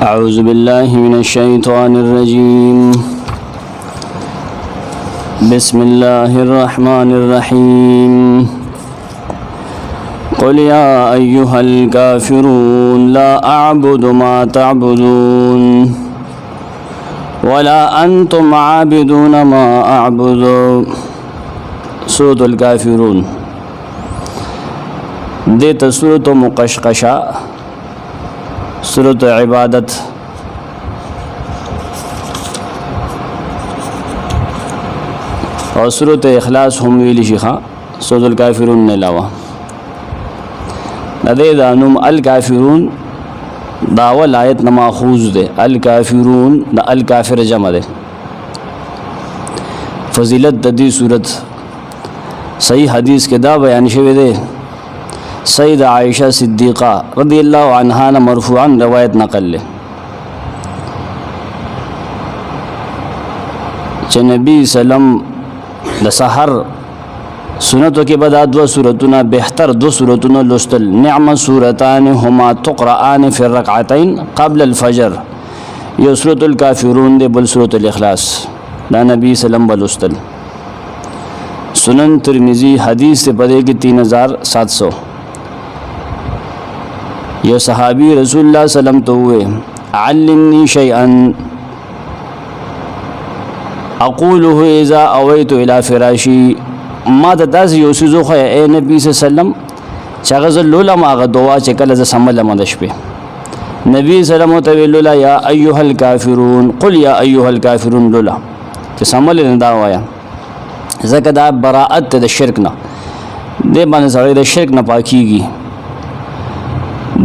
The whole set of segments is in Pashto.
أعوذ بالله من الشيطان الرجيم بسم الله الرحمن الرحيم قل يا أيها الكافرون لا أعبد ما تعبدون ولا أنتم عابدون ما أعبد سورة الكافرون دیتا سورة مقشقشا سورة عبادت اور سورة اخلاص هم ویلی شیخا سورة الكافرون نے علاوہ ندے دانم الکافرون داول آیت نماخوذ دے الکافرون دا الکافر جمع دے فضیلت دی صورت صحیح حدیث کے دا بیان شوی دے سید عائشہ صدیقہ رضی اللہ عنہا نے مرفوعاً روایت نقل لے کہ نبی سلم د سحر سنتو کے بعد دو سورتنا بہتر دو سورتنا لستل نعم سورتان ہما تقرآن فی الرکعتین قبل الفجر یہ سورة الکافرون دے بل سورة الاخلاص دا نبی سلم بلستل سنن ترمذی حدیث سے پدے کی 3700 یہ صحابی رسول اللہ صلی اللہ علیہ وسلم تو ہوئے علمنی شیئا اقوله اذا اویت الى فراشی ما ته داسې یو څیز وښیه ای نبي صلی الله علیه وسلم چې هغه زه لولم هغه دعا چې کله زه سملم د شپې نبي صلی الله علیه وسلم ورته ویل لولا یا ایها الکافرون قل یا ایها الکافرون لولا چې سمل نه دا وایه ځکه دا براءت د شرک نه دې باندې سړی د شرک نه پاکیږي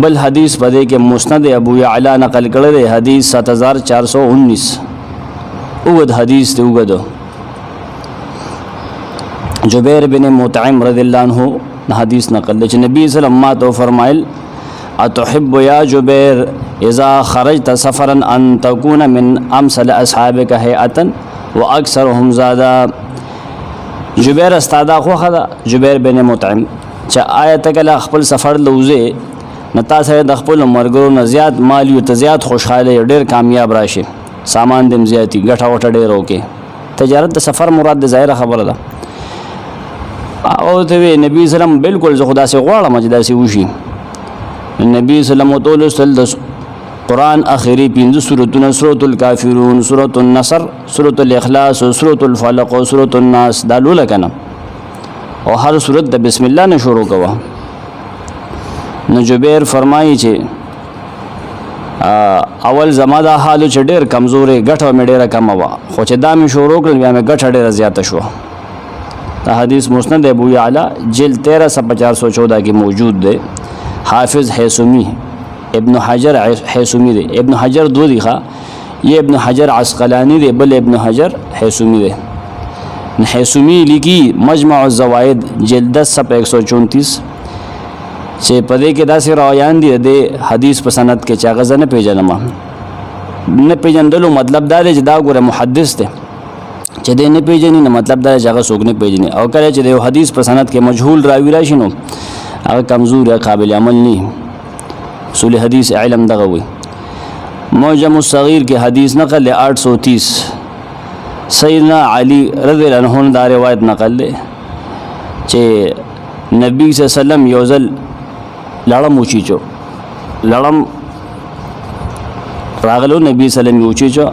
بل حدیث پدې کې مسند ابو یعلا نقل کړی دی حدیث 7419 اوږد حدیث دی اوږد جبیر بن مطعم رضی اللہ عنہ حدیث نقل دے نبی صلی اللہ علیہ وسلم ما تو فرمائل اتحب یا جبیر اذا خرجت سفرا ان تکون من امثل اصحابک حیئتا واکثرهم زادا جبیر استادا خوخه دا جبیر بن مطعم چا آیت کله خپل سفر لوزه نتا سره د خپل مرګرو نه زیات مالی او زیات خوشاله ډیر کامیاب راشي سامان دم زیاتی ګټه وټه ډیر وکي تجارت د سفر مراد د ظاهر خبره ده او ته نبی سلام بالکل زه خدا سے غواړم چې داسې وشي نبی سلام وتعالى صلی قرآن اخری 5 سورتونه سورۃ الکافرون سورۃ النصر سورۃ الاخلاص سورۃ الفلق او سورۃ الناس دا لول کنه او هر سورۃ د بسم الله نه شروع کوه نو جبیر فرمایي چې اول زما دا حال چې ډېر کمزورې ګټه مې ډېره کمه وه خو چې دا مې شروع کړل بیا مې ګټه ډېره زیاته شوه دا حدیث مسند ابو یعلا جلد 13/414 کی موجود دے حافظ حیثمی ابن حجر حیثمی دے ابن حجر دو دیخوا یہ ابن حجر عسقلانی دے بل ابن حجر حیثمی دے حیثمی لکی مجمع الزوائد جلد 10/134 چې پدې کې داسې روایان دي د حدیث په سند کې چې هغه زه نه پیژنم نه پیژندلو مطلب دا دی چې دا ګوره محدث دی چې دې نه پیژني نه مطلب دا چې هغه څوک نه پیژني او کله چې د حدیث په سند کې مجهول راوي راشي نو هغه کمزور یا قابل عمل نه اصول حدیث علم دغه وي معجم الصغیر کې حدیث نقل 830 سیدنا علی رضی الله عنه دا روایت نقل دی چې نبی صلی الله علیه وسلم یوزل لړم وچیچو لړم راغلو نبی صلی الله علیه وسلم وچیچو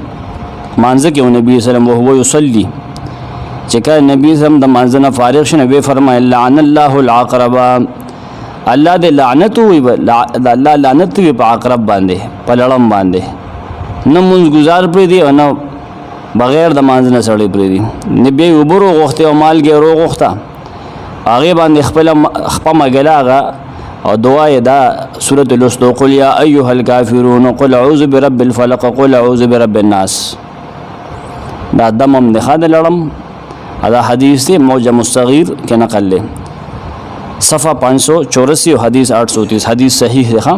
مانځه کې نبی صلی الله علیه وسلم وهو یصلی چې کله نبی صلی الله علیه وسلم د مانځه نه فارغ شنه به فرمایل لعن الله العقرب الله دې لعنت وي الله لعنت وي په عقرب باندې په لړم باندې نه مونږ گزار پرې دی او نه بغیر د مانځه نه سړی پرې دی نبی وبرو غوخته او مالګي روغ غوخته هغه باندې خپل مګلا هغه او دعا دا سورۃ الاستو قل یا ایها الکافرون قل اعوذ برب الفلق قل اعوذ برب الناس دا دمم نه خد لړم دا حدیث دی معجم الصغیر کې نقل لے صفحہ 584 حدیث 830 حدیث صحیح ہے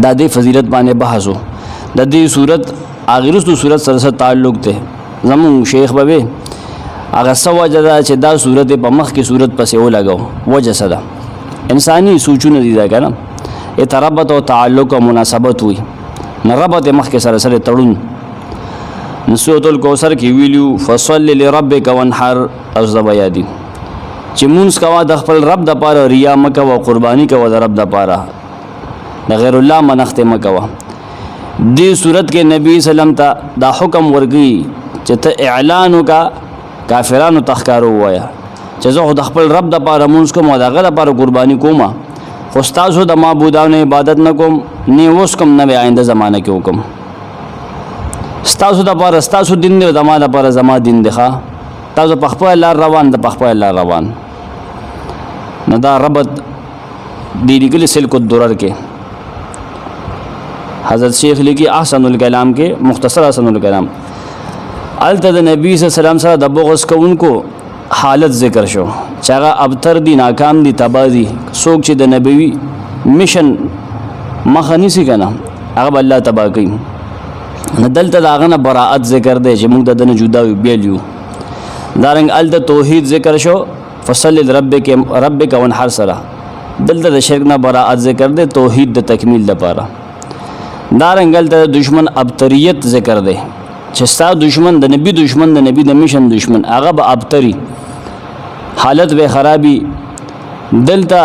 دا دی فضیلت باندې بحثو د دې صورت اخرستو صورت سره تعلق ته زمون شیخ بابے هغه سوجه دا چې دا صورت په مخ کې صورت پسې ولګاو وجه صدا انسانی سوچونه دي دا کنه اتربط او تعلق او مناسبت وي نه ربط مخکې سره سره تړون. سورۃ الکوثر کې ویلو فصل لربک وانحر او زبیادی چې مونږ کوا د خپل رب د پاره ریا مکه او قربانی کوا د رب د پاره د غیر الله منخت مکه. دې صورت کې نبی سلام ته دا حکم ورګي چې ته اعلان وکا کافرانو تخکارو وایا چې زه د خپل رب د پاره مونږ کوم او دغه د پاره قربانی کوم خو تاسو د معبودانو عبادت نه کوم نه اوس کوم نه آینده زمانہ کې وکم. تاسو د پاره تاسو دین دی د ما د پاره زما دین دی ښا تاسو په خپل لار روان د په خپل لار روان نه دا ربط دی لګل سلک الدرر کې حضرت شیخ لیکي احسن الکلام کې مختصر احسن الکلام الته د نبی صلی الله علیه وسلم سره د بغض کوونکو حالت ذکر شو چې هغه ابتر دي ناکام دي تبا دي څوک چې د نبوي میشن مخه نیسي کنه هغه الله تبا کوي. نه دلته داغه نه براءت ذکر دی چې موږ د دنه جدا ویلو دارنګ الته توحید ذکر شو فصل لربک وانحر سره دلته د شرک نه براءت ذکر دی توحید د تکمیل لپاره. دارنګ الته دشمن ابتریت ذکر دی چې ستا دشمن د نبی دشمن د نبی د میشن دشمن هغه به ابتری حالت به خرابي. دلته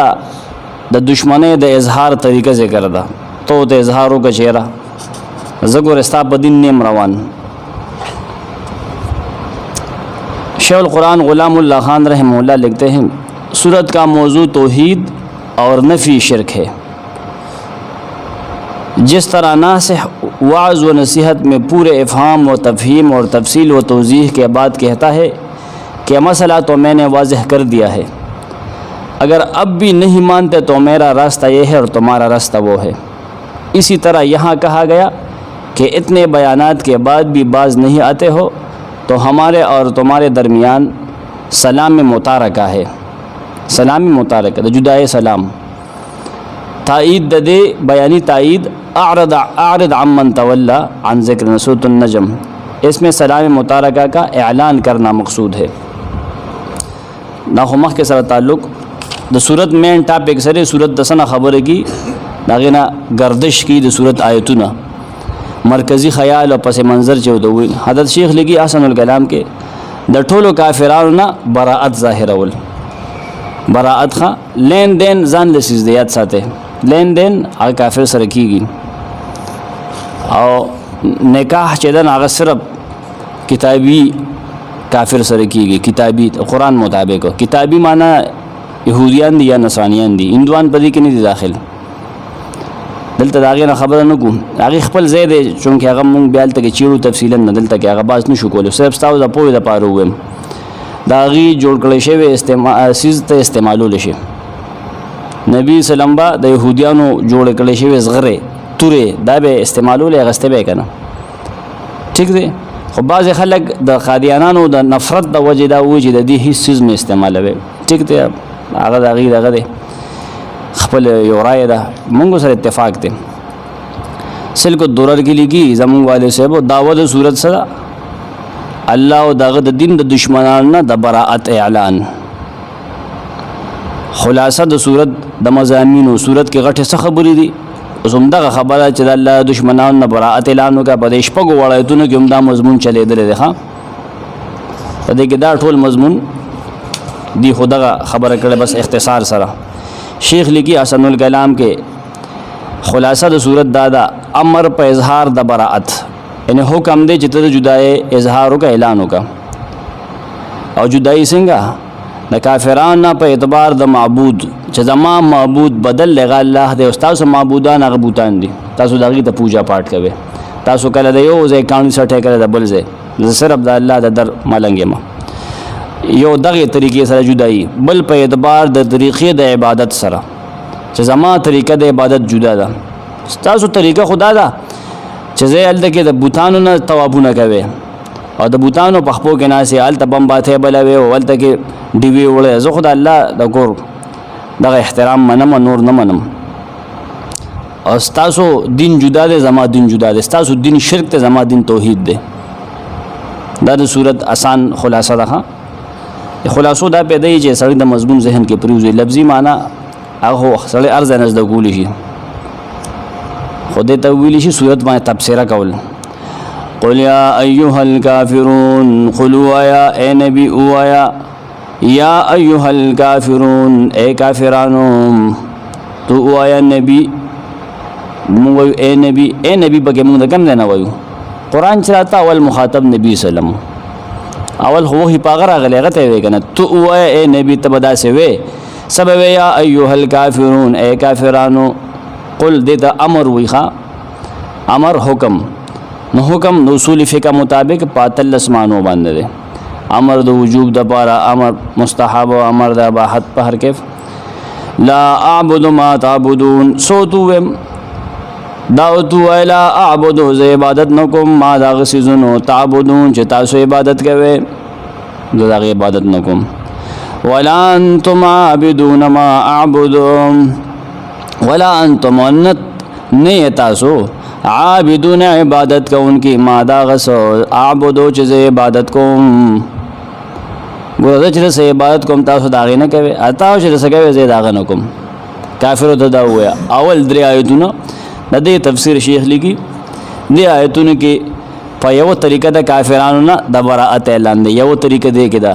د دشمنه د اظهار طریقه ذکر ده تو د اظهارو کا چهره زګور استا په دین نیم روان. شیخ القرآن غلام اللہ خان رحمہ اللہ لکھتے ہیں سورت کا موضوع توحید اور نفی شرک ہے. جس طرح ناصح وعظ و نصیحت میں پورے افہام و تفہیم اور تفصیل و توضیح کے بعد کہتا ہے کہ مسئلہ تو میں نے واضح کر دیا ہے اگر اب بھی نہیں مانتے تو میرا راستہ یہ ہے اور تمہارا راستہ وہ ہے. اسی طرح یہاں کہا گیا کہ اتنے بیانات کے بعد بھی باز نہیں آتے ہو تو ہمارے اور تمہارے درمیان سلام متارکہ ہے. سلام متارکہ جدائے سلام تائید دے بیانی تائید اعرض عمن تولا عن ذکر سورۃ النجم اس میں سلام متارکہ کا اعلان کرنا مقصود ہے. ناخمخ کے سره تعلق د صورت مین ټاپک سره صورت دسنه خبره کی داغه گردش کی د صورت آیتونه مرکزی خیال او پس منظر چودوي. حضرت شیخ لګي احسن الکلام کې د ټولو کافرانو نه براءت ظاهرول براءت خا لین دین ځان لسیز دیات ساته لین دین هغه کافر سره کیږي او نکاح چې دن هغه صرف کتابی کافر سره کیږي کتابی قرآن مطابق کتابی معنی يهوديان دي یا نصرانيان دي هندوان پدې کې نه دي داخل. دلته داغه نه خبره نه کوم هغه خپل ځای دی چونکه هغه مونږ بیا تل کې چیرو تفصیلا نه دلته کې هغه باز نشو کولای صرف تاسو د پوهې د پاره ویم داغي جوړ کړی شوی استعمال ته استعمالول شي. نبی سلام با د يهوديانو جوړ کړی شوی زغره توره دا به استعمالول غسته به کنه ٹھیک دی. خو بعض خلک د قادیانانو د نفرت د وجې دا وجې د دې هیڅ چیز نه استعمالوي ٹھیک دی. هغه دغه دی خپل یو رائے ده مونږ سره اتفاق دی. سلک الدرر کې لګي زمون والے صاحب داوود صورت سره الله او دغه د دین د دشمنانو د براءت اعلان خلاصه د صورت د مضامینو صورت کې غټه څه خبرې دي اوس هم دغه خبره چې د الله دشمنانو نه براءت اعلان وکړه په دې شپږو ولایتونو کې هم دا مضمون چلیدل دی ښا په دې کې دا ټول مضمون دی خدغه خبره کړه بس اختصار سره. شیخ لکی احسن الکلام کے خلاصہ د صورت دادا امر په اظہار د براءت یعنی حکم دے چې ته جدای اظهارو کا اعلانو کا او جدائی څنګه د کافرانو په اعتبار د معبود چې زما معبود بدل لغا الله دے استاد معبودان هغه بوتان دي تاسو دغه ته پوجا پاٹ کوي تاسو کله د یو ځای قانون سره کله د بل ځای صرف د الله د در ملنګ ما یو دغه طریقې سره جدائی بل په اعتبار د طریقې د عبادت سره چې زما طریقه د عبادت جدا ده تاسو طریقه خدا ده چې زه الته کې د بوتانو نه توابونه کوي او د بوتانو په خپو کې ناسي الته بم باته بلوي او الته کې دیوی وړه زه خدای الله د کور دغه احترام منم نور نه منم او تاسو دین جدا ده زما دین جدا ده تاسو دین شرک ته زما دین توحید ده. دا د صورت آسان خلاصه ده. خلاصو دا پیدا یې چې سړی د مضمون ذهن کې پریوزي لفظي معنی هغه سړی ارزه نزد کولی شي خدای ته ویلی شي صورت باندې تبصره کول. قل یا ایها الکافرون قلوا یا اے نبی اوایا یا ایها الکافرون اے کافرانو تو اوایا نبی مو اے نبی بګه موږ کوم نه وایو قرآن چراته اول مخاطب نبی سلام اول هو هی پاغه راغلی غته وی کنه تو اوایا اے نبی تبدا سے وی سبب یا ایها الکافرون اے کافرانو قل دیتا امر ویخا امر حکم نو حکم نو اصول فقہ مطابق پاتل اسمانو باندې ده امر د وجوب د پارا امر مستحب او امر د اباحت په هر کې لا اعبد ما تعبدون صوتو دعوتو لا اعبد ز عبادت نکم ما دا غسیزونو تعبدون چې تاسو عبادت کوئ دا عبادت نکم ولا انتم عابدون ما اعبد ولا انتم نه تاسو عابدون عبادت کو ان کی مادا غسو اعبدو چې عبادت کوم ګوره چې عبادت کوم تاسو دا غنه کوي اته چې کوي زه دا غنه کوم کافر ته دا ویا اول درې آیتونه د دې تفسیر شیخ لګي دې آیتونه کې په یو طریقه د کافرانو نه د براءت اعلان دی یو طریقه دی کې دا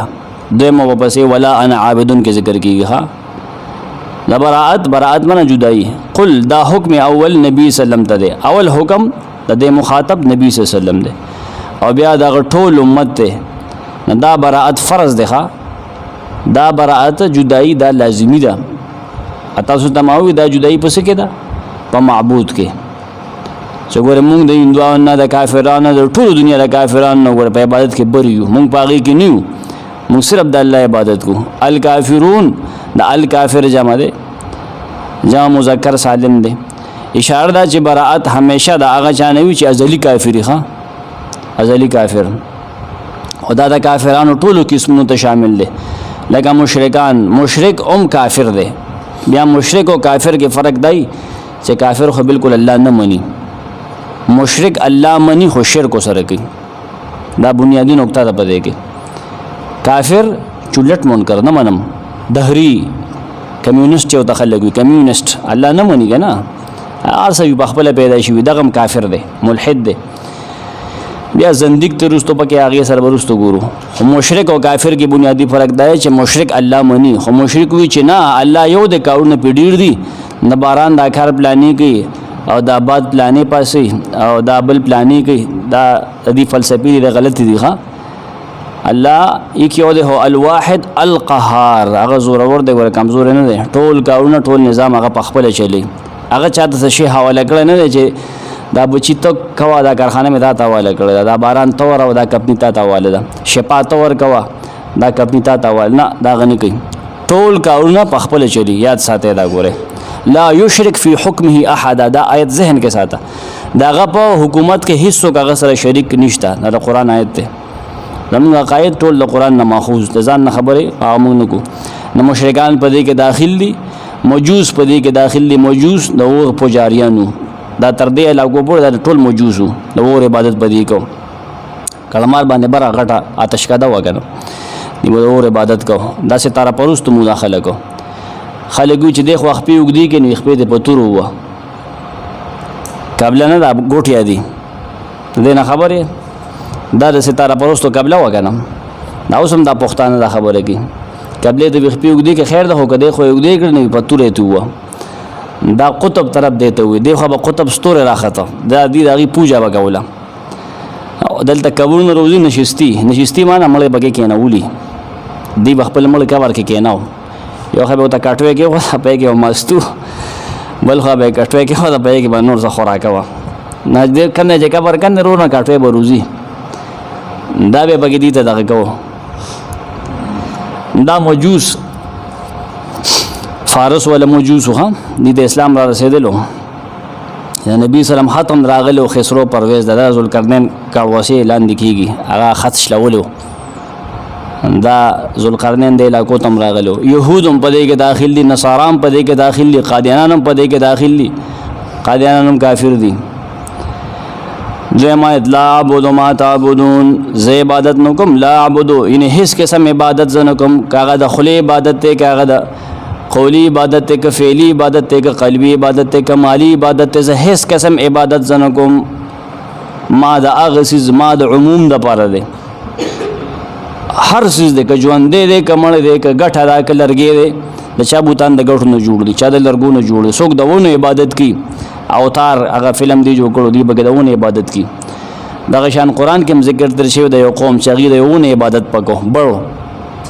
دمو واپسې ولا انا عابدون کې ذکر کیږي ها د براءت منه جدائی قل دا حکم اول نبی سلام ته دی اول حکم د مخاطب نبی سلام دی او بیا دا ټول امت ته دا براءت فرض دی ها دا براءت جدائی دا لازمی ده تاسو تماوی دا جدائی پس کې ده په معبود کې چې ګوره موږ د هندوانو نه د کافرانو د ټول دنیا د کافرانو ګوره په عبادت کې بری یو موږ پاغي کې نیو موږ صرف د الله عبادت کو الکافرون د الکافر جمع ده جمع مذکر سالم ده اشاره ده چې براءت همیشه د هغه چا نه وي چې ازلی کافری ښه ازلی کافر خدا د کافرانو ټولو قسمونو ته شامل ده لکه مشرکان مشرک کافر ده بیا مشرک او کافر کې فرق دی چې کافر خو بالکل الله نه مني مشرک الله مني خو شرک سره کوي دا بنیادی نقطه ده پدې کې کافر چولټ منکر نه منم دهری کمیونست یو تخلق وي کمیونست الله نه مني کنه ارسه په خپل پیدا شي دغه کافر دی ملحد دی بیا زنديق ترستو پکې هغه سره ورستو ګورو مشرک او کافر کې بنیادی فرق دی چې مشرک الله مني خو مشرک وی چې نه الله یو د کارونه پیډیر دی نه باران د کار پلانې کوي او د آباد پلانې پاسي او د بل پلانې کوي دا د فلسفي دی غلطي دی ښا الله یک یو دی هو الواحد القهار هغه زور ور دی ور کمزور نه دی ټول کارونه ټول نظام هغه په خپل چلی هغه چاته شي حواله کړی نه دی چې دا بچی تو کوا دا کارخانه می دا تاواله کړی دا باران تور او دا کمپنی تا تاواله دا شپا تور کوا دا کمپنی تا تاواله نه دا غنی کوي ټول کارونه په خپل چلی یاد ساته دا ګوره لا یشرک فی حکمه احد دا آیت ذهن کې ساته دا غ په حکومت کې هیڅ څوک هغه سره شریک نشته دا قرآن آیت ته زموږ عقاید ټول د قرآن نه ماخوذ د ځان نه خبره عامو نه کو نو مشرکان په دې کې داخل دي موجوز په دې کې داخل دي موجوز د اور پجاریانو دا تر دې علاقو پورې دا ټول موجوزو د اور عبادت پدې کو کلمار باندې برا غټه آتش کده وکنه دی د اور عبادت کو دا ستاره پرست مداخله کو خلګو چې د خو خپې وګدي کې نه خپې د پتور وو قبل نه دا ګوټیا دي دې نه خبره دا د ستاره پرستو قبل وکنه دا اوسم دا پښتانه دا خبره کی قبل د خپې وګدي کې خیر ده خو کده خو وګدي کې نه پتور ته وو دا قطب طرف دیته وي دی خو به قطب ستوره راخته دا دی دغه پوجا وکوله دلته قبرونه روزي نشستی معنی مړې بګه کېنه ولي دی خپل مړ کور کې کېناو یو خو به تا کټوي کې خو په کې مستو بل خو به کټوي کې خو دا په کې باندې نور څه خوراک وا نه دې کنه چې قبر کنه رونه کټوي به روزي دا به بګه دي ته دغه کو دا موجوس فارس ولا موجوس ها د اسلام را رسیدلو نبی سلام ختم راغلو خسرو پرویز د ذوالقرنین کاروسی اعلان دکېږي هغه خط شلولو دا ذوالقرنین د علاقو تم راغلو يهودم په دې کې داخل دي نصارام په دې کې داخل دي قادیانانم په دې کې داخل دي قادیانانم کافر دي زما لا عبد ما تعبدون ز عبادت نکم لا عبدو ان هیڅ قسم عبادت زنکم کاغه د خلی عبادت ته کاغه د قولی عبادت ته که فعلی عبادت ته که قلبی عبادت ته که مالی عبادت ته زه هیڅ قسم عبادت زنه کوم ما د هغه څیز ما د عموم دپاره دی هر څیز دی که ژوندی دی که مړی دی که ګټه ده که لرګی دی د چا بوتان د ګټو نه جوړ دي چا د لرګو نه جوړ دي څوک د ونو عبادت کوي اوتار هغه فلم دی جوړ کړو دی به د ونو عبادت کوي دغه شان قرآن کې هم ذکر تر شوی د یو قوم چې هغوی د یو ونو عبادت پکو بړو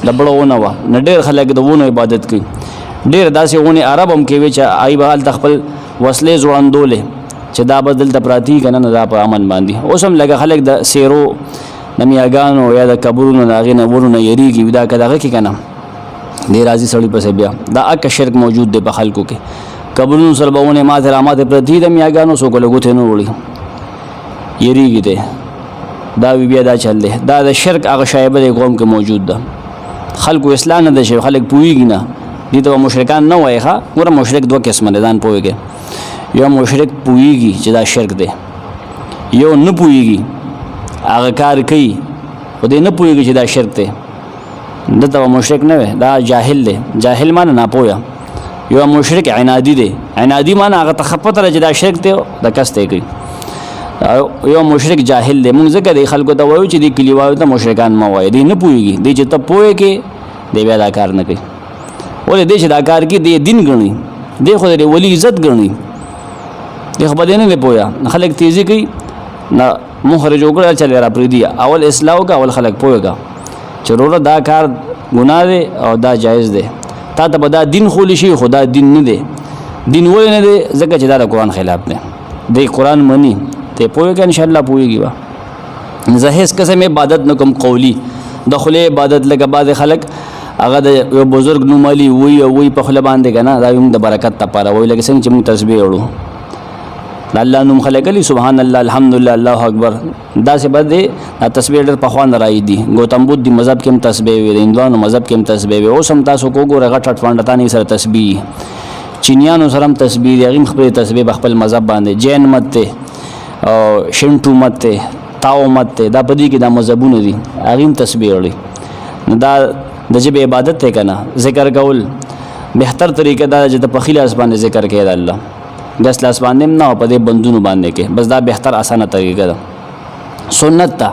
د بړو ونه وه نه ډېر خلک د ونو عبادت کوي ډېر داسې ونې عرب هم کې وي چې هغوی به هلته خپل وسلې ځوړندولې چې دا به دلته پراته که نه دا په امن باندې اوس هم لکه خلک د سیرو د میاګانو یا د قبرونو د هغې نه ورو نه یېرېږي دا که دغه کې که نه دی راځي سړي پسې بیا دا اکه شرک موجود دی په خلکو کې قبرونو سره به ونې ماتې راماتې پرتې د میاګانو څوک له ګوتې نه وړي یېرېږي دی دا وی بیا دا چل دی دا د شرک هغه شایبه دی قوم کې موجود ده خلکو اصلاح نه ده شوی خلک پوهېږي نه دې ته به مشرکان نه وایي ښه ګوره مشرک دوه قسمه دی ځان پوهېږي یو مشرک پوهېږي چې دا شرک دی یو نه پوهېږي هغه کار کوي خو دی نه پوهېږي چې دا شرک دی دلته به مشرک نه وي دا جاهل دی جاهل معنی ناپوهه یو مشرک عنادي دی عنادي معنی هغه ته ښه پته ده چې دا شرک دی د کس دی کوي یو مشرک جاهل دی مونږ ځکه دی خلکو ته وایو چې دی کلیوالو ته مشرکان مه وایه دی نه پوهېږي دی چې ته پوهې کې دی بیا دا کار نه کوي ولې دی چې دا کار کوي دی دین ګڼي دی خو د ولي عزت ګڼي دی خو به دی نه دی پوهه خلک تیزي کوي نه مخرج وکړه چلې را پرېږدي اول اصلاح وکړه اول خلک پوهه کړه چې وروره دا کار ګناه دی او دا جایز دی تا ته به دا دین خولی شي خو دا دین نه دی دین ولې نه دی ځکه چې دا د قرآن خلاف دی دی قرآن مني ته پوهېږه انشاءالله پوهېږي به زه هېڅ قسم عبادت نه کوم قولي د خولې عبادت لکه بعضې خلک هغه د یو بزرګ نومالي وی او وی په خوله باندې که نه دا هم د برکت دپاره وایي لکه څنګه چې موږ تسبیح وړو د الله نوم خلک لي سبحان الله الحمدلله الله اکبر داسې به دی دا تسبیح ډېر پخوا نه رایي دي ګوتم بدھ مذهب کې هم تسبیح وي د هندوانو مذهب کې هم تسبیح وي اوس هم تاسو کو ګوره غټ غټ فانډتانې سره تسبیح چینیانو سره هم تسبیح دی هغوی هم خپلې تسبیح په خپل مذهب باندې جین مت دی او شنټو مت دی تاو مت دی دا په دې کې دا مذهبونه دي هغوی هم تسبیح وړي نو دا د ژبې عبادت دی که نه ذکر کول بهتر طریقه دا چې د پخي لاس باندې ذکر کوي د الله ګس لاس باندې هم نه او په دې بندونو باندې کې بس دا بهتر اسانه طریقه ده سنت ته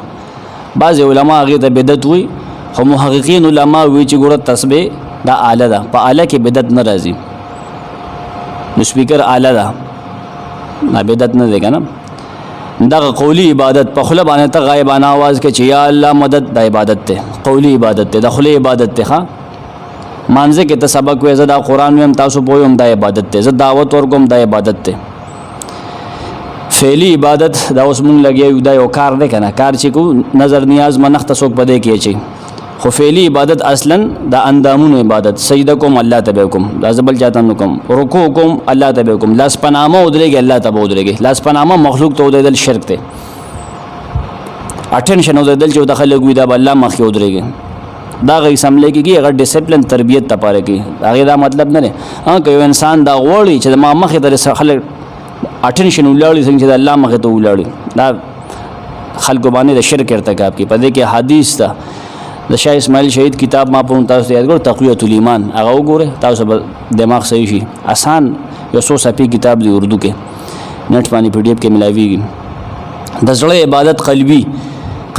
بعضې علما هغې ته بدعت وایي خو محققین علما وایي چې ګوره تسبیح دا آله ده په آله کې بدعت نه راځي نو سپیکر آله ده دا بدعت نه دی که نه دغه قولی عبادت په خوله باندې ته غایبانه آواز کې چې یا الله مدد دا عبادت دی قولی عبادت دی د خولې عبادت دی ښه مانځه کې ته سبق وایې زه دا قرآن ویم تاسو پوه یم دا عبادت دی زه دعوت ورکوم دا عبادت دی فعلی عبادت دا اوس مونږ لګیا یو دا یو کار دی که نه کار چې کوو نظر نیاز منښت څوک په دې کې اچوي خو فعلی عبادت اصلا دا اندامونو عبادت سجده کوم الله ته به کوم دا زه بل چاته نه کوم رکوع کوم الله ته به کوم لاس پنامه ودرېږي الله ته به ودرېږي لاس پنامه مخلوق ته ودرېدل شرک دی اټینشن ودرېدل چې د خلک وي دا به الله مخکې ودرېږي دا غي سملې کېږي هغه ډسپلن تربیت لپاره کې هغې دا مطلب نه دی که یو انسان دا غواړي چې ما مخې ته خلک اټینشن ولاړي څنګه چې د الله مخې ته ولاړي دا خلکو باندې د شرک ارتکاب کوي په دې کې حدیث ته د شاه اسماعیل شهید کتاب ما په تاسو ته یاد کړو تقویت الایمان هغه وګوره تاسو به دماغ صحیح شي آسان یو څو صفحې کتاب دی اردو کې نټ باندې پی ډي ایف کې ملاویږي د زړه عبادت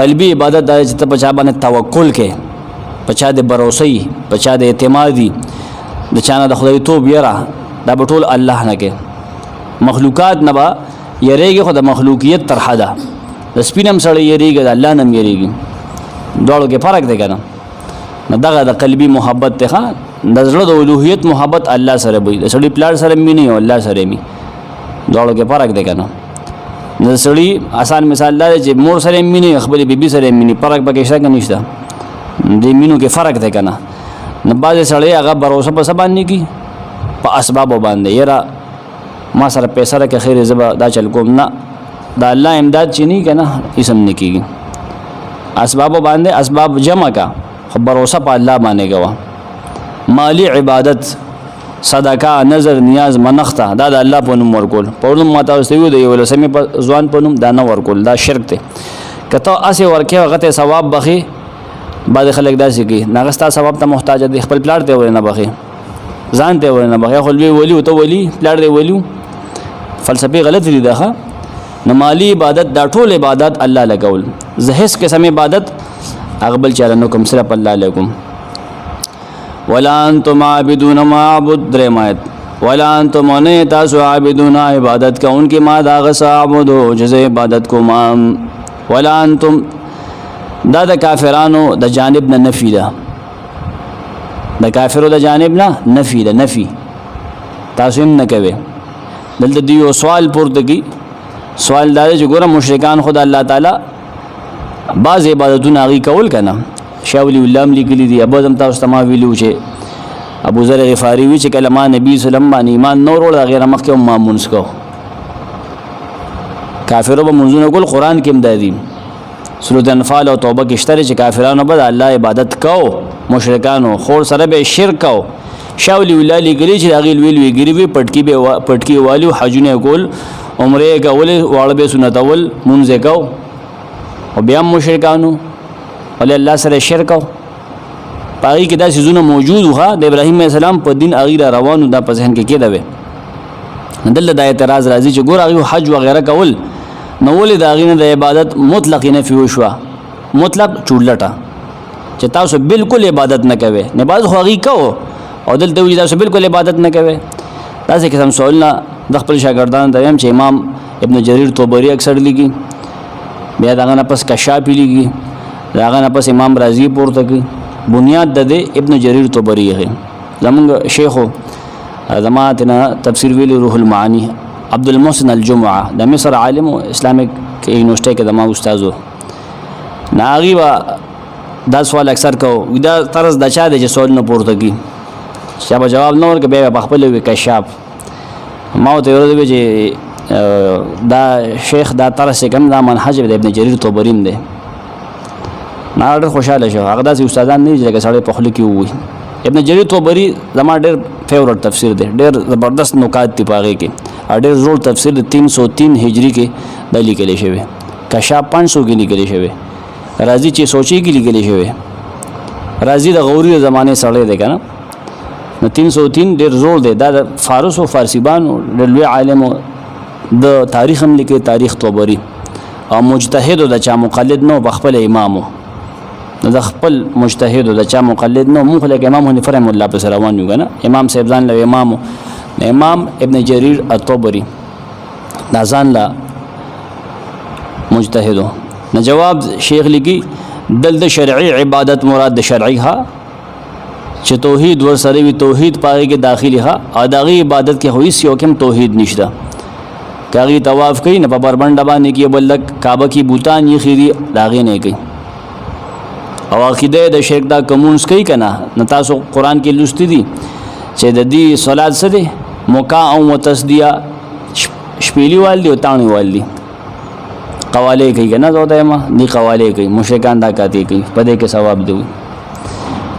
قلبي عبادت دا چې ته په چا باندې توکل کې په چا د بروسۍ په چا د اعتمادي د چا نه د خدای توب یره دا به ټول الله نه کې مخلوقات نه به یریږي خو د مخلوقیت تر حده د سپین هم سړی یریږي د الله نه هم یریږي دواړو کې فرق دی که نه نو دغه د قلبي محبت دی ښه د زړه د الوهیت محبت الله سره وي د سړي پلار سره مینې او الله سره مي دواړو کې فرق دی که نه د سړي آسان مثال دا دی چې مور سره مینې خپلې بیبي سره مینې فرق پکې شته که نشته د مینو کې فرق دی که نه نو بعضې سړی هغه بروسه په څه باندې کي په اسبابو باندې یاره ما سره پیسه راکړه خیر زه به دا چل کوم نه د الله امداد چې نه که نه هېڅ هم نه کېږي اسبابو باندې اسباب جمع کا خو بروسه په الله باندې کوه مالی عبادت صدقه نظر نیاز منښته دا د الله په نوم ورکول په نوم ما تاسو ته ویلو د یو لسمې په ځوان په نوم دا نه ورکول دا شرک دی که ته هسې ورکې هغه ته ثواب بخې بعضې خلک داسې کوي نه هغه ستا ثواب ته محتاج دی خپل پلار ته ولې نه بخې ځان ته ورنه بغیا خو لوی ولی او ته ولی پلار دی ولی فلسفي غلط دي ده. نو مالی عبادت دا ټول عبادت الله لګول زه هیڅ قسم عبادت اغبل چاله نو کوم صرف الله لګم. ولا انتم عابدون ما اعبد درمایت ولا انتم نه تاسو عابدون عبادت کوونکې ما دا غس عبادو جزء عبادت کو ما ولا انتم دا د کافرانو د جانب نه نفي ده د کافرو د جانب نه نفي ده نفي تاسو هم نه کوي. دلته دی یو سوال پورته کی سوال دا چې ګوره مشرکان خدا الله تعالی بعض عبادتونه هغه کول کنه شاولی الله لیکلی دی ابو زم تاسو تما ویلو چې ابو ذر غفاری وی چې کلمه نبی صلی الله علیه وسلم ایمان نور ول غیر مخکې مامونس کو کافرو به منځونه کول قران کې امدادي سورۃ انفال او توبه کې شته چې کافرانو به الله عبادت کو مشرکانو خور سره به شرک کو شاولی الله لیکلی چې هغه ویلوي ګریوي پټکی والو حجونه کول عمره کول واړه به سنت اول مونږه کو او بیا مشرکانو ول الله سره شرک کو پای کې دا سيزونه موجود وه د ابراهيم عليه السلام په دین اغیره روانو دا په ذهن کې کېده وي دله د اعتراض راځي چې ګور هغه حج وغیرہ کول نو ولې دا غینه د عبادت مطلق نه فی وشوا مطلق چولټه چې تاسو بالکل عبادت نه کوي نه باز خو هغه کو او دلته وی تاسو بالکل عبادت نه کوي دا څه قسم سوال نه د خپل شاګردان ته هم چې امام ابن جرير طبري اکثر لګي بیا داغه نه پس کشافی لګي داغه نه پس امام رازی پورته کوي بنیاد د ابن جرير طبري ہے زمونږ شیخو زماتنا تفسیر ویلی روح المعانی عبد المحسن الجمعه د مصر عالم اسلامیک یونیورسيټي کې د ما استادو ناغي وا دا سوال اکثر کو دا طرز د چا د سوال نه پورته کی چې جواب نه ورکړي به خپل وی کشاف ما ته ورته چې دا شیخ دا طرز کم دا منهج د ابن جرير طبري دی ما ډېر خوشاله شو هغه داسې استادان نه دي چې سړی په خله کې وي ابن جرير طبري زما ډېر فیورټ تفسیر دی ډېر زبردست نکات دی پاغه کې ډېر زوړ تفسیر د 303 هجری کې د لیکل شوی کشاف 500 کې لیکل شوی رازی چې سوچي کې لیکل شوی رازی د غوري زمانه سړی دی کنه نو 303 ډېر زوړ دی دا د فارس او فارسی باندې د لوی عالم د تاریخ هم لیکي تاریخ طبري او مجتهد د چا مقلد نو بخپل امامو د خپل مجتهد د چا مقلد نو مخ له امام حنیفه رحم الله پر روان یو کنه امام صاحب ځان له امام ابن جرير الطبري دا ځان له مجتهدو نو جواب شیخ لګي دل شرعي عبادت مراد د شرعي ها چې توحید ور سره وی توحید پاره کې داخلي ها اداغي عبادت کې هویس یو کوم توحید نشته کاغي طواف کوي نه په بربند باندې کې بلک کعبه کې بوتان یې خيري داغي نه کوي او عقیده د شرک دا کومونس کوي کنه نو تاسو قران کې لوستي دي چې د دې صلات سره موقع او تسدیه شپېلی والدي او تانی والدي قواله کوي کنه زوده ما دي قواله کوي مشرکان دا کوي په دې کې ثواب دی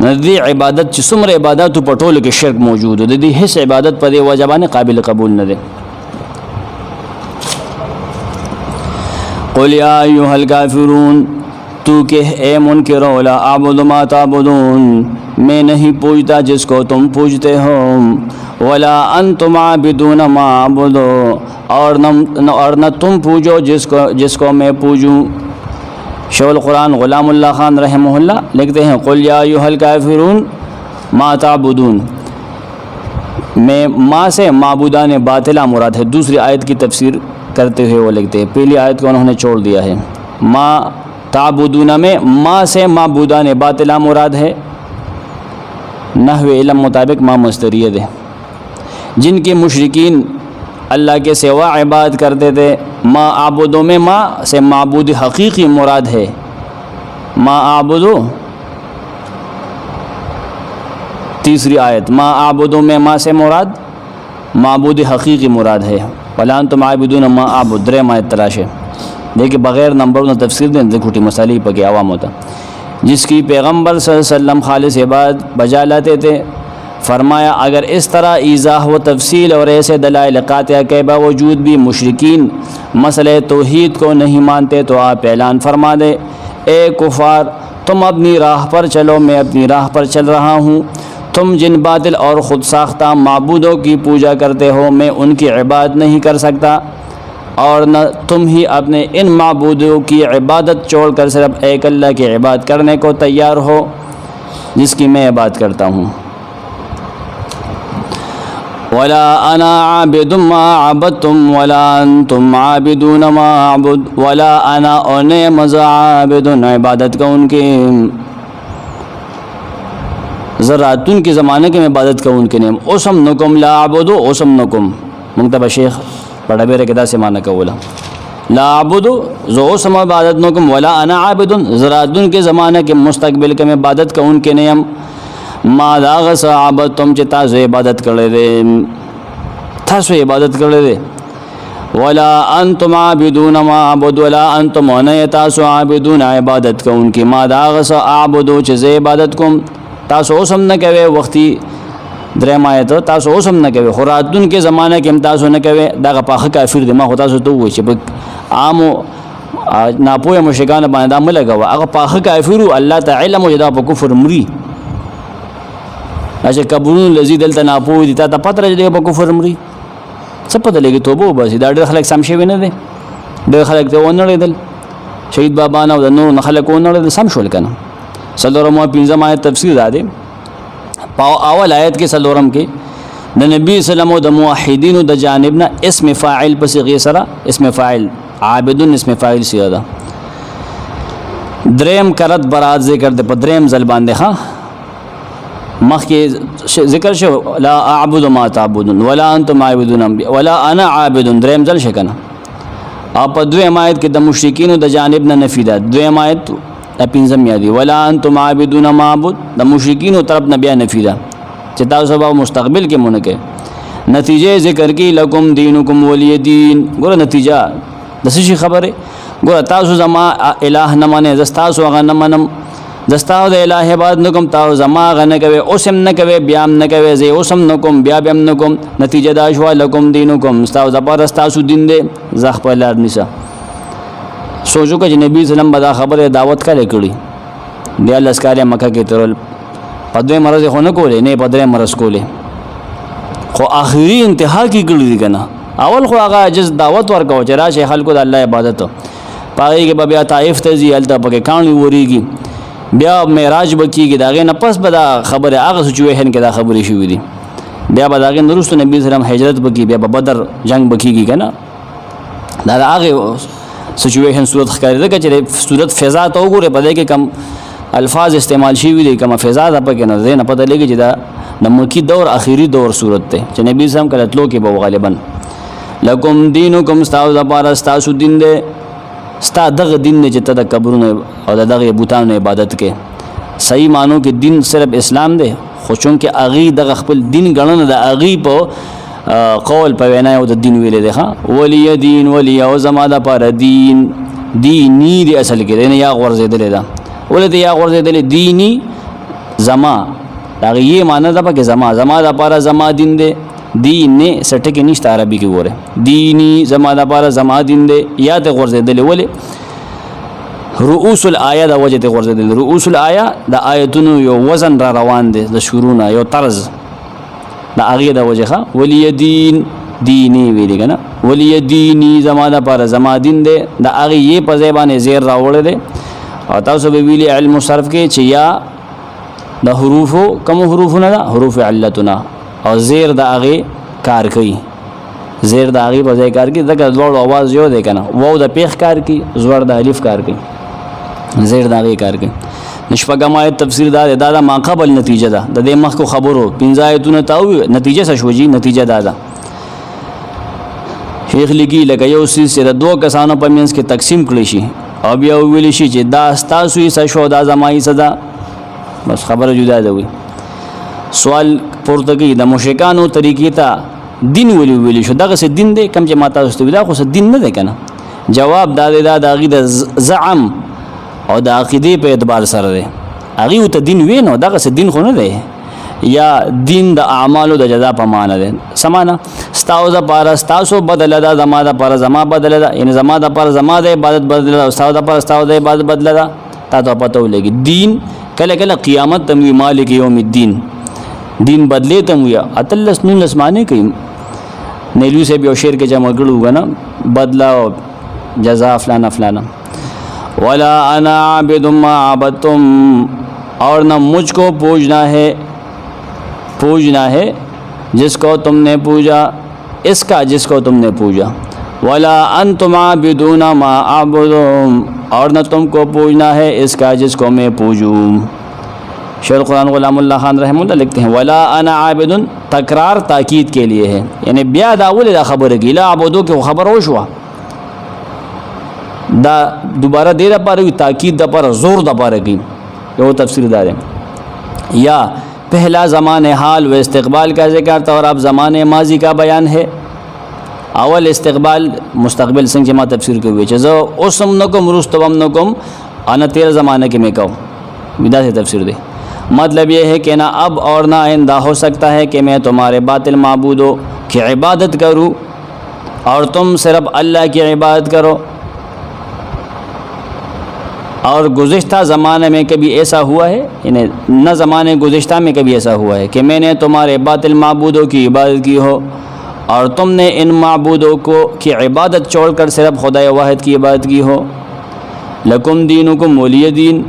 نو دې عبادت چې څومره عبادت په ټولو کې شرک موجود دی دې هیڅ عبادت په دې وجبانه قابل قبول نه دی. قل یا ایها الکافرون تو کہ اے منکرو لا اعبد ما تعبدون میں نہیں پوجتا جس کو تم پوجتے ہو ولا انتم عابدون ما اعبد اور نہ تم پوجو جس کو میں پوجوں. شیخ القرآن غلام اللہ خان رحمہ اللہ لکھتے ہیں قل یا ایھا الکافرون ما تعبدون میں ما سے معبودان باطلہ مراد ہے. دوسری آیت کی تفسیر کرتے ہوئے وہ لکھتے ہیں پہلی آیت کو انہوں نے چھوڑ دیا ہے. ما تعبدون میں ما سے معبودان باطلہ مراد ہے. نحو علم مطابق ما مصدریت ہے. جن کے مشرکین اللہ کے سوا عبادت کرتے تھے ما عبدو میں ما سے معبود حقیقی مراد ہے. ما عبدو تیسری آیت ما عبدو میں ما سے مراد معبود حقیقی مراد ہے. ولا انتم عابدون ما اعبد درې ما تراشه دیکھیں بغیر نمبروں تفسیر دیں کھوٹی مسائل پہ عوام ہوتا جس کی پیغمبر صلی اللہ علیہ وسلم خالص عبادت بجا لاتے تھے. فرمایا اگر اس طرح ایضاح و تفصیل اور ایسے دلائل قاطعہ کے باوجود بھی مشرکین مسئلہ توحید کو نہیں مانتے تو آپ اعلان فرما دیں اے کفار تم اپنی راہ پر چلو میں اپنی راہ پر چل رہا ہوں. तुम जिन बातिल और ख़ुद साख्ता माबूदों की पूजा करते हो मैं उनकी इबादत नहीं कर सकता, और न तुम ही अपने इन माबूदों की इबादत छोड़कर सिर्फ एक अल्लाह की इबादत करने को तैयार हो जिसकी मैं इबादत करता हूँ। वला अना आबिदुम मा अबदतुम वला अंतुम आबिदून मा अबुद, वला अना और ने मज़ा आबिदुन इबादत का उनके ज़रातुन के ज़माने के में इबादत का उनके नेम ओसम नकुम ला अबुदु ओसम नकुम मुंतबा शेख बड़ा बेरे किदा से माना का बोला ला अबुदु जो ओसम इबादत नकुम वला अना आबिदुन ज़रातुन के ज़माने के मुस्तकबिल के में इबादत का उनके नेम मा दाग साबत तुम चिता से इबादत कर ले था सो इबादत कर ले वला अंतुम आबिदून मा अबुद वला अंतुम तासो आबिदून इबादत का उनकी मा दाग साबुदु चीज़ इबादत कुम तासो ओसम न कवे वक्ती द्रेम आए तो तासो ओसम न कवे खुरातुन के ज़माने के तासो न कवे दागा पाख काफिर दिमा होता सो तो वो आमो नापोए मुशिकान बाने दाम लगा हुआ अगर पाख काफिर अल्लाह ताला मुझदा पर कुफर मरी अच्छा कबूल लजी दल तनापो दिता था पत्र जगह पर कुफर मरी सब पता लगी तो वो बस इधर खलक समशे भी न दे डे खलक तो ओनड़े दल शहीद बाबा ना नूर न खलक ओनड़े दल समशोल कना सलोरम पिंजम आयत तफसीर दादे पाव अवल आयत के सलोरम के द नबी सल्लम द मुवहिदीन द जानिबना इसम फ़ाइल पस गैसरा इसम फ़ाइल आबिदुन इसम फ़ाइल सियादा द्रेम करत बरात ज़िक्र दे द्रेम ज़लबान दे हाँ मख के ज़िक्र शो ला अअबुदु मा तअबुदुन वला अंतुम आबिदुन वला अना आबिदुन द्रेम ज़ल शकना आप द्वेम आयत के द मुश्रिकीन द जानिबना नफीदा द्वेम आयत पिंजम यादी वला अंतुम आबिदून माबुद द मुशरिकीन तरफ नबिया नफीदा चिता सबा मुस्तकबिल के मुन के नतीजे ज़िक्र की लकुम दीनुकुम वलिय दीन गोरा नतीजा दसी खबर है गोरा तासु जमा इलाह न माने जस्तासु अगा न मनम जस्ताओ द इलाह बाद नकुम ताओ जमा अगा न कवे ओसम न कवे ब्याम न कवे जे ओसम नकुम ब्याम नकुम नतीजा दाशवा लकुम दीनुकुम ताओ ज़बरस्तासु दिन दे ज़ख पहला निसा सोचो कि नबी सल्लम बदा खबर दावत का लेकड़ी दिया लस्कार मक्का के तरल पदवे मरज हो न कोले नहीं पदरे मरज कोले खो आखिरी इंतहा की कड़ी दी कना अवल खो आगा जिस दावत वर को चरा शेखल को अल्लाह इबादत पागे के बबिया ताइफ तजी अलता पके कानी वरी की बिया मेराज बकी की दागे न पस बदा खबर आगा सिचुएशन के दा खबर शुरू दी बिया बदागे नरुस्त नबी सल्लम हिजरत बकी बिया बदर जंग बकी की कना दादा आगे सिचुएशन सूरत खरीदे कि चले सूरत फ़िज़ा तो गोरे पता कि कम अल्फाज इस्तेमाल शी दे कम फ़िज़ा था पके न दे न पता लगे जिदा नमकी दौर आखिरी दौर सूरत थे चने नबी सल्लम कलतलो के बहु गालिबन लकुम दीनुकुम स्ताउ ज़बार स्तासु दिन दे स्ता दग दिन ने चित्ता कब्रों ने और दग बुतान ने इबादत के सही मानो कि दिन सिर्फ इस्लाम दे खुशों के आगी दग खपल दिन गणन द आगी पो कौल पवेना है दिन वेले देखा वलिय दीन वलिया ओ जमादा पर दीन दीनी दे असल के देने या गौर से दले दा बोले तो या गौर से दले दीनी जमा ताकि ये माना था कि जमा दा पारा जमा दिन दे दीन ने सटे के निश्ता अरबी की गोरे दीनी जमा दा पारा जमा दिन दे या ते गौर से दले बोले रुऊसुल आया दा वजह ते गौर से दले रुऊसुल आया दा आयतुन यो वजन रा रवान दे द शुरूना यो तर्ज दा आगे दा वजह खा वलिय दीन दीनी वेली का ना वलिय दीनी ज़माना पर ज़मा दिन दे दा आगे ये पज़ेबान ज़ेर रावड़ दे और तब सब वेली इल्म सर्फ के चिया दा हरूफ हो कम हरूफ ना दा हरूफ अल्लतुना और ज़ेर दा आगे कार कई ज़ेर दा आगे पज़े कार की दका ज़ोर आवाज़ जो दे ना वो दा पेख कार की ज़ोर दा अलिफ कार की ज़ेर दा आगे कार की निष्पगमाय तफसीर दादा माक़बल नतीजा दा दे मख को खबर हो पिंजाए तूने ताऊ नतीजे से शोजी नतीजा दादा शेख लिखी लगे उसी से दो कसानों पर मीन्स के तकसीम करेशी अब यह विलिशी जे दास्ता सुई सशो दा जमाई सदा बस खबर जुदा हुई सवाल पुरतगी द मुशिकानो तरीके ता दिन वली विलिशो दा से दिन दे कम जे माता उस्तविदा को से दिन न दे कना जवाब दादे दागी द ज़अम और द अक़ीदे पे एतबार सर दे अगी वो तो दिन वे न दा से दिन को न दे या दिन द आमालो द जदा पमाना दे समाना स्ताउज़ा पारा स्तासो बदलदा जमादा पारा जमा बदलदा इन जमादा पारा जमा दे इबादत बदलदा स्ताउज़ा पारा स्ताउज़ा इबादत बदलदा ता तो पता हो लेगी दीन कल कल क़ियामत तमवी मालिक यौमिद्दीन دین بدلی تم ویا اتلس نونس معنی کوي نیلو سے بھی شعر کے جمع کړو غنا بدلا او جزاء فلانا فلانا ولا انا عابد ما عبدتم اور نہ مجھ کو پوجنا ہے جس کو تم نے پوجا اس کا جس کو تم نے پوجا ولا انتم عابدون ما اعبد اور نہ تم کو پوجنا ہے اس کا جس کو میں پوجوں شیخ القرآن غلام اللہ خان رحمہ اللہ لکھتے ہیں ولا انا عابد تکرار تاکید کے لیے ہے یعنی بیا دا اول دا خبر کی لا عبدو کہ خبر ہو شوا دا دوبارہ دے دا پارے تاکید دا پارے زور دا پارے کی یہ تفسیر دار ہے یا پہلا زمان حال و استقبال کا ذکر تھا اور اب زمان ماضی کا بیان ہے اول استقبال مستقبل سنگ جمع تفسیر کے ہوئے چیزا اسم نکم رستوم نکم انا تیرہ زمانے کے میں کہوں ودا سے تفسیر دے مطلب یہ ہے کہ نہ اب اور نہ آئندہ ہو سکتا ہے کہ میں تمہارے باطل معبودوں کی عبادت کروں اور تم صرف اللہ کی عبادت کرو اور گزشتہ زمانے میں کبھی ایسا ہوا ہے یعنی نہ زمانے گزشتہ میں کبھی ایسا ہوا ہے کہ میں نے تمہارے باطل معبودوں کی عبادت کی ہو اور تم نے ان معبودوں کی عبادت چھوڑ کر صرف خدا واحد کی عبادت کی ہو لکم دینکم ولی دین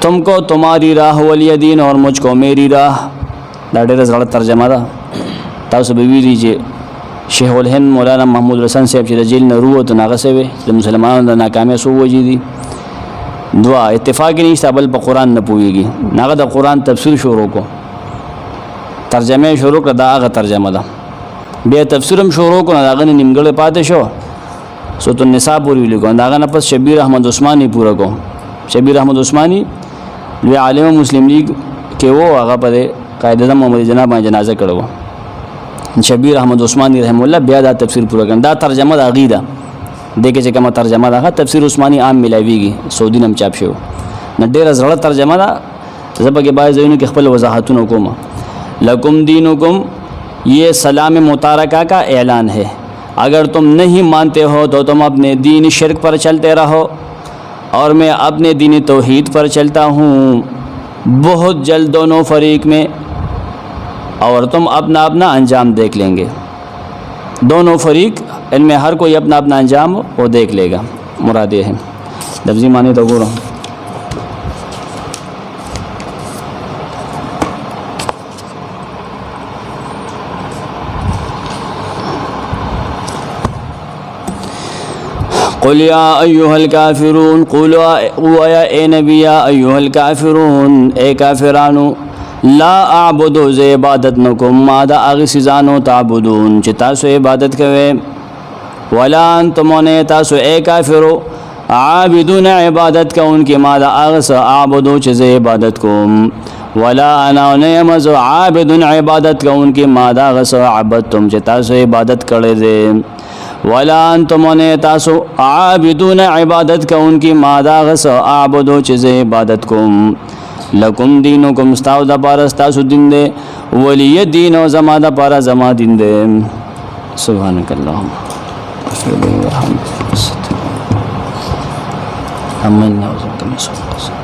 تم کو تمہاری راہ ولی دین اور مجھ کو میری راہ دا ډېره زړه ترجمه ده تاسو به ویلي چې شیخ الهند مولانا محمود رسن صاحب چې د جیل نه وروته نو هغه څه وی د مسلمانانو د ناکامۍ څو وجې دي دوه اتفاق نشته بل په قرآن نه پوهېږي هغه د قرآن تفسیر شروع کو ترجمه یې شروع کړه دا هغه ترجمه ده بیا تفسیر هم شروع کړه د هغه نه نیمګړی پاتې شو سورۃ النساء پورې ولیکو د هغه نه پس شبیر احمد عثماني پوره کو شبیر احمد عثماني لوی عالم مسلم لیگ کې وو هغه په قائد اعظم محمد جناب باندې جنازه کړو شبیر احمد عثماني رحم الله بیا دا تفسیر پوره کړ دا ترجمه د عقیده دغه چې کومه ترجمه ده تفسیر عثماني عام ملاویږي سعودي نم چاپ شو نه ډېر زړه ترجمه ده زبګه باز زینو کې خپل وضاحتونه کوم لکم دینکم یہ سلام متارکہ کا اعلان ہے اگر تم نہیں مانتے ہو تو تم اپنے دین شرک پر چلتے رہو اور میں اپنے دین توحید پر چلتا ہوں بہت جلد دونوں فریق میں اور تم اپنا اپنا انجام دیکھ لیں گے دونوں فریق ان میں ہر کوئی اپنا اپنا انجام وہ دیکھ لے گا مراد یہ ہے لفظی معنی تو گورو قل یا ایها الکافرون قولوا یا اے نبی یا ایها الکافرون اے کافرانو لا اعبدو ز عبادت نکم ما دا اغی سزانو تعبدون چی تاسو عبادت کوئے ولا انتمون تاسو اے کافرو عابدون عبادت کا ان کی ما دا اغس اعبدو چی ز عبادت کم ولا انا نیمز عابدون عبادت کا ان کی ما دا اغس عبدتم چی تاسو عبادت کرے دے ولا انتم تاسو عابدون عبادت کا ان کی مادا غس اعبدو چیز عبادت کم لکم دینکم استاو دا پارا استاسو دین دے ولی دین و زما دا پارا زما دین دے سبحانک اللہم امین نعوذ بک من شر